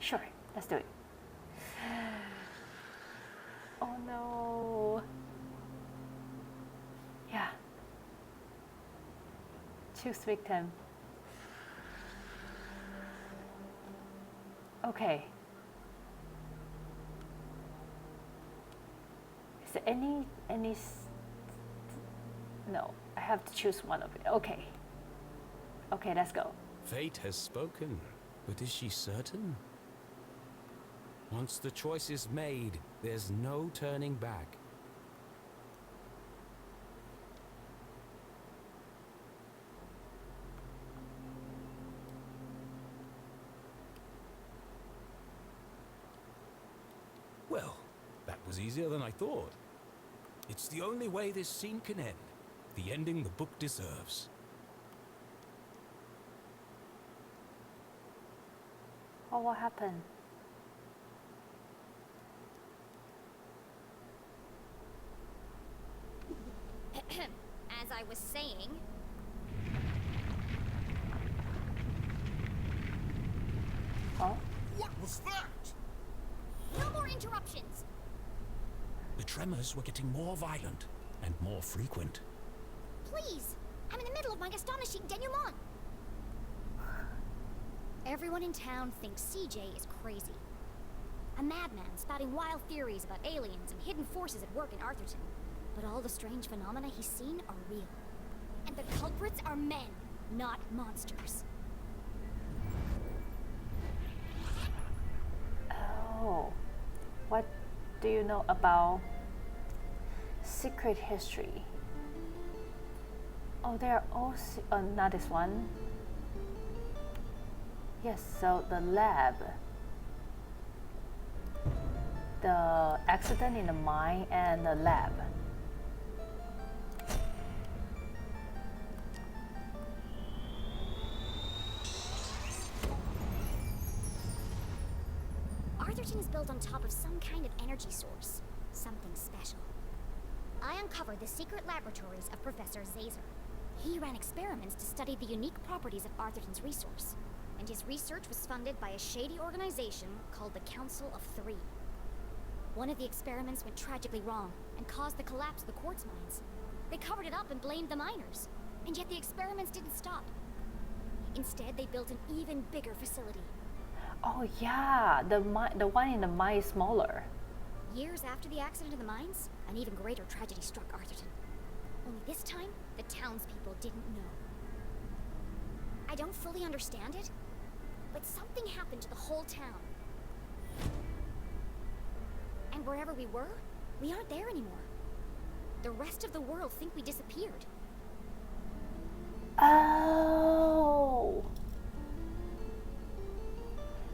Sure, let's do it. Oh no. Yeah. Choose victim. Okay. Is there any? No, I have to choose one of it. Okay. Okay, let's go. Fate has spoken, but is she certain? Once the choice is made, there's no turning back. Well, that was easier than I thought. It's the only way this scene can end. The ending the book deserves. Oh, what happened? As I was saying... Oh? What was that? No more interruptions! The tremors were getting more violent and more frequent. Please! I'm in the middle of my astonishing denouement! Everyone in town thinks CJ is crazy. A madman spouting wild theories about aliens and hidden forces at work in Arthurton. But all the strange phenomena he's seen are real. And the culprits are men, not monsters. Oh. What do you know about secret history? Oh, they're all... not this one. Yes, so the lab. The accident in the mine and the lab. Arthurton is built on top of some kind of energy source. Something special. I uncovered the secret laboratories of Professor Zazer. He ran experiments to study the unique properties of Arthurton's resource. And his research was funded by a shady organization called the Council of Three. One of the experiments went tragically wrong and caused the collapse of the quartz mines. They covered it up and blamed the miners. And yet the experiments didn't stop. Instead, they built an even bigger facility. Oh yeah, the one in the mine is smaller. Years after the accident in the mines, an even greater tragedy struck Arthurton. Only this time, the townspeople didn't know. I don't fully understand it, but something happened to the whole town. And wherever we were, we aren't there anymore. The rest of the world think we disappeared. Oh.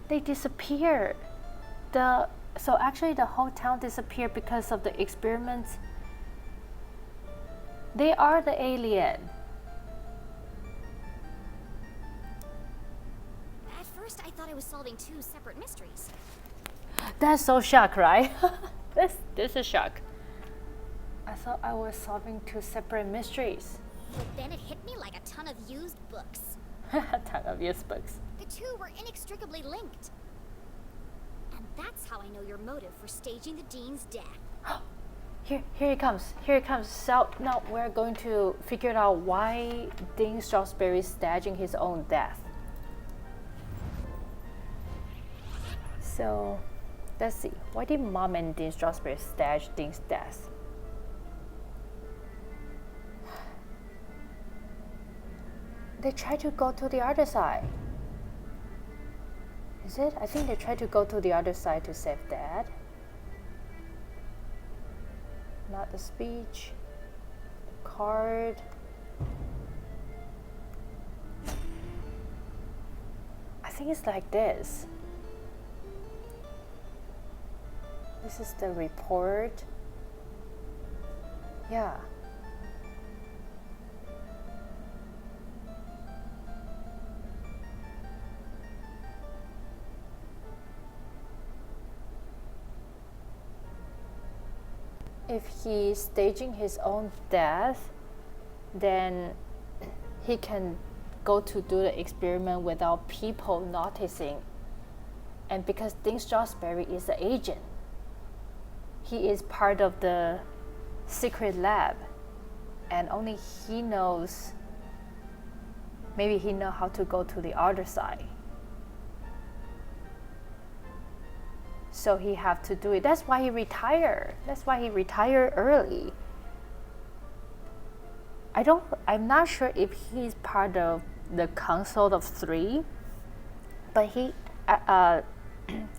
They disappeared. So actually the whole town disappeared because of the experiments. They are the alien. At first, I thought I was solving two separate mysteries. That's so shock, right? this is shock. I thought I was solving two separate mysteries. But then it hit me like a ton of used books. A ton of used books. The two were inextricably linked. And that's how I know your motive for staging the Dean's death. Here it comes. Here it comes. So now we're going to figure out why Dean Strasberry is staging his own death. So let's see. Why did Mom and Dean Strasberry stage Dean's death? They tried to go to the other side. Is it? I think they tried to go to the other side to save Dad. Not the speech. The card. I think it's like this. This is the report. Yeah. If he's staging his own death, then he can go to do the experiment without people noticing And because Dean Strasberg is the agent, he is part of the secret lab, and only he knows, maybe he knows how to go to the other side. So he have to do it. That's why he retired. That's why he retired early. I'm not sure if he's part of the Council of Three, but he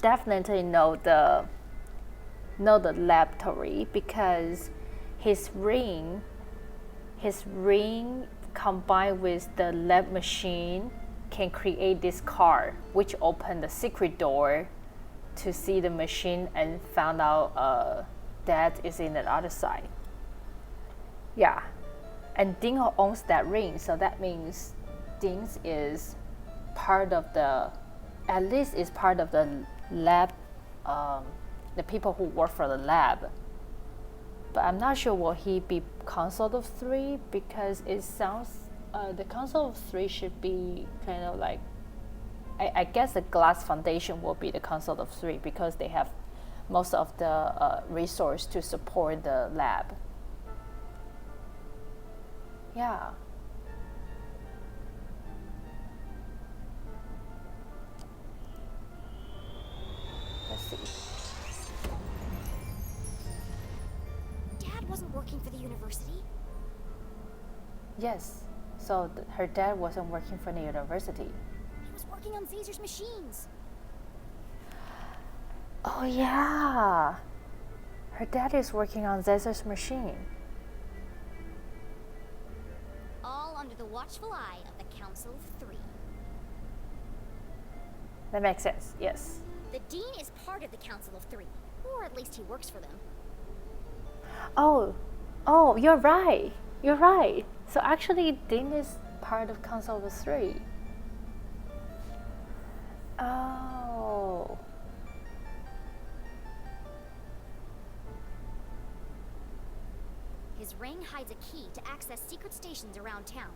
definitely know the laboratory, because his ring combined with the lab machine can create this car, which opened the secret door to see the machine and found out Dad is in the other side. Yeah, and Ding owns that ring, so that means Ding is part of the, at least is part of the lab, the people who work for the lab. But I'm not sure will he be Council of Three, because it sounds the Council of Three should be kind of like, I guess the Glass Foundation will be the Council of Three, because they have most of the resource to support the lab. Yeah. Let's see. Dad wasn't working for the university. Yes. So her dad wasn't working for the university. He was working on Caesar's machines. Oh yeah. Her dad is working on Caesar's machine. All under the watchful eye of the Council of Three. That makes sense. Yes. The Dean is part of the Council of Three, or at least he works for them. Oh, you're right. You're right. So actually, Dean is part of Council of Three. Oh. His ring hides a key to access secret stations around town.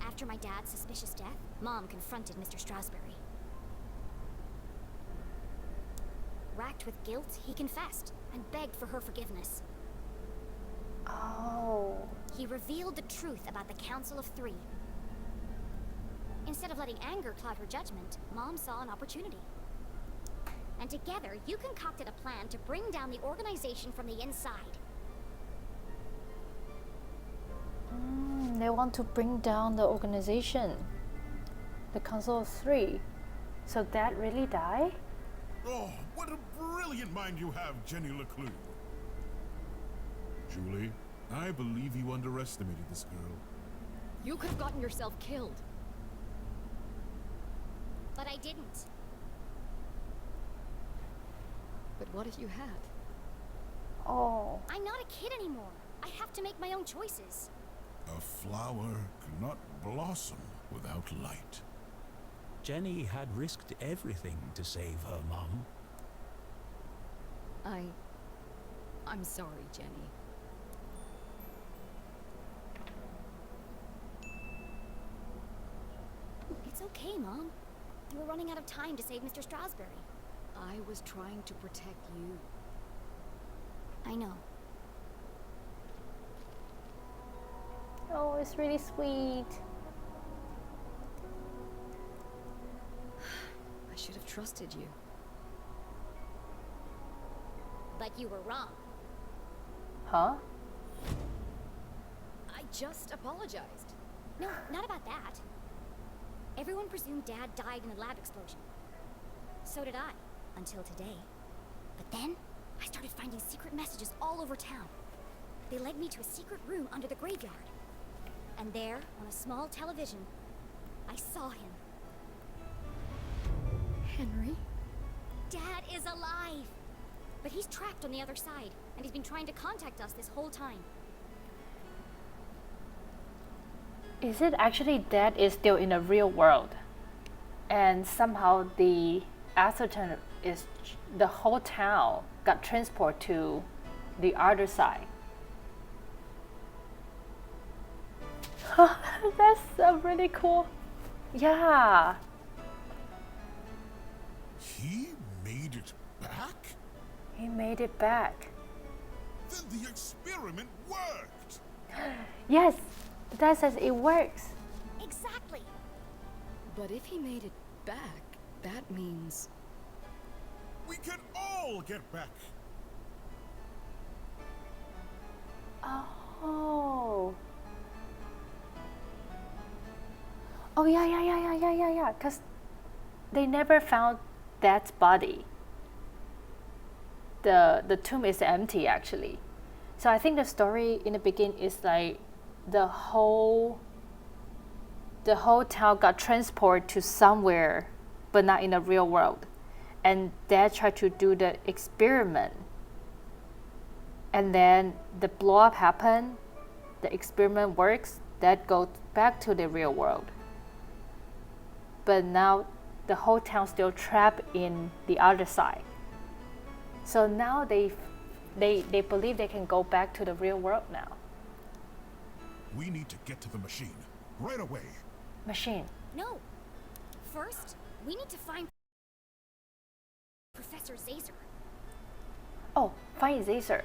After my dad's suspicious death, Mom confronted Mr. Strasberg. Racked with guilt, he confessed and begged for her forgiveness. Oh. He revealed the truth about the Council of Three. Instead of letting anger cloud her judgment, Mom saw an opportunity. And together, you concocted a plan to bring down the organization from the inside. They want to bring down the organization, the Council of Three. So Dad really died? Oh, what a brilliant mind you have, Jenny LeClue. Julie, I believe you underestimated this girl. You could have gotten yourself killed. But I didn't. But what if you had? Oh. I'm not a kid anymore. I have to make my own choices. A flower cannot blossom without light. Jenny had risked everything to save her mum. I'm sorry, Jenny. It's okay, Mom. You were running out of time to save Mr. Strasberg. I was trying to protect you. I know. Oh, it's really sweet. I should have trusted you. But you were wrong. Huh? I just apologized. No, not about that. Everyone presumed Dad died in a lab explosion. So did I, until today. But then, I started finding secret messages all over town. They led me to a secret room under the graveyard. And there, on a small television, I saw him. Henry? Dad is alive! But he's trapped on the other side, and he's been trying to contact us this whole time. Is it actually Dad is still in the real world? And somehow the Atherton is, the whole town got transported to the other side. That's really cool. Yeah. it back? He made it back. Then the experiment worked! Yes, the dad says it works. Exactly. But if he made it back, that means... We can all get back! Oh. Oh yeah. Cause they never found that body. The tomb is empty actually. So I think the story in the beginning is like the whole town got transported to somewhere, but not in the real world. And Dad tried to do the experiment. And then the blow up happened, the experiment works, Dad goes back to the real world. But now the whole town still trapped in the other side. So now they believe they can go back to the real world now. We need to get to the machine. Right away. Machine. No. First, we need to find Professor Zazer. Oh, find Zazer.